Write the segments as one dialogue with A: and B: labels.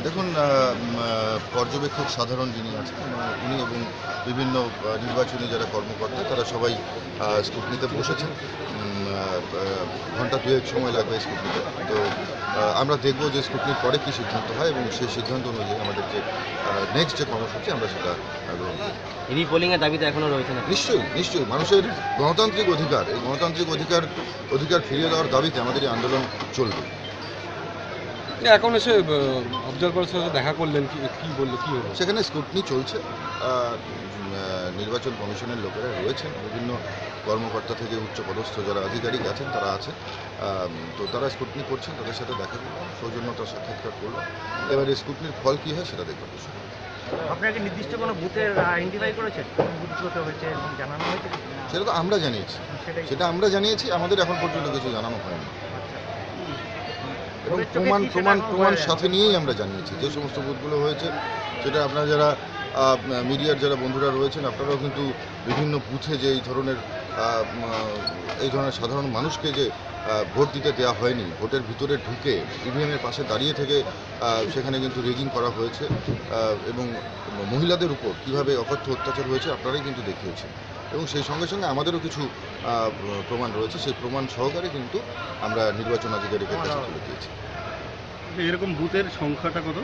A: দেখুন, পর্যবেক্ষক সাধারণ যিনি আছেন উনি এবং বিভিন্ন নির্বাচনী যারা কর্মকর্তা তারা সবাই স্কুটনিতে বসেছেন। ঘন্টা দুয়েক সময় লাগবে স্কুটনিতে। তো আমরা দেখব যে স্কুটনির পরে কী সিদ্ধান্ত হয় এবং সেই সিদ্ধান্ত অনুযায়ী আমাদের যে নেক্সট যে কর্মসূচি আমরা সেটা গ্রহণ করি।
B: রিপোলিংয়ের দাবিটা এখনও রয়েছে না?
A: নিশ্চয়ই মানুষের গণতান্ত্রিক অধিকার, এই গণতান্ত্রিক অধিকার ফিরিয়ে দেওয়ার দাবিতে আমাদের এই আন্দোলন চলবে।
C: এখন এসে অবজারভারের সাথে দেখা করলেন, কি বললো, কি হলো?
A: সেখানে স্কুটনি চলছে। নির্বাচন কমিশনের লোকেরা রয়েছেন, বিভিন্ন কর্মকর্তা থেকে উচ্চপদস্থ যারা আধিকারিক আছেন তারা আছেন। তো তারা স্কুটনি করছেন, তাদের সাথে দেখা করলাম, সৌজন্যতার সাক্ষাৎকার করলাম। এবারে স্কুটনির ফল কী হয় সেটা দেখবার বিষয়।
D: আপনাকে নির্দিষ্ট কোনো বুথের আইডেন্টিফাই করেছেন, বুথগুলোতে হয়েছে এবং জানানো হয়েছে?
A: সেটা তো আমরা জানিয়েছি, আমাদের এখন পর্যন্ত কিছু জানানো হয়নি এবং প্রমাণ সাথে নিয়েই আমরা জানিয়েছি। যে সমস্ত বুথগুলো হয়েছে সেটা আপনারা যারা মিডিয়ার যারা বন্ধুরা রয়েছেন আপনারাও কিন্তু বিভিন্ন বুথে যে এই ধরনের সাধারণ মানুষকে যে ভোট দিতে দেওয়া হয়নি, ভোটের ভিতরে ঢুকে ইভিএমের পাশে দাঁড়িয়ে থেকে সেখানে কিন্তু রেগিং করা হয়েছে এবং মহিলাদের উপর কীভাবে অকথ্য অত্যাচার হয়েছে আপনারাই কিন্তু দেখিয়েছেন। এবং সেই সঙ্গে সঙ্গে আমাদেরও কিছু প্রমাণ রয়েছে, সেই প্রমাণ সহকারে কিন্তু আমরা নির্বাচন আধিকারিকের কাছে তুলে দিয়েছি।
C: এরকম বুথের সংখ্যাটা কত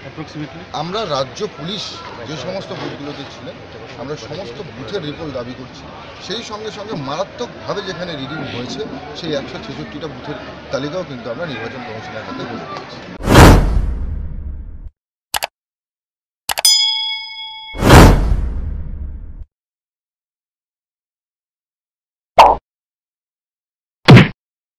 C: অ্যাপ্রক্সিমেটলি? আমরা
A: রাজ্য পুলিশ যে সমস্ত বুথগুলোতে ছিলেন আমরা সমস্ত বুথের রিপোর্ট দাবি করছি। সেই সঙ্গে সঙ্গে মারাত্মকভাবে যেখানে রিডিং হয়েছে সেই 166টা বুথের তালিকাও কিন্তু আমরা নির্বাচন কমিশনের হাতে তুলে দিয়েছি।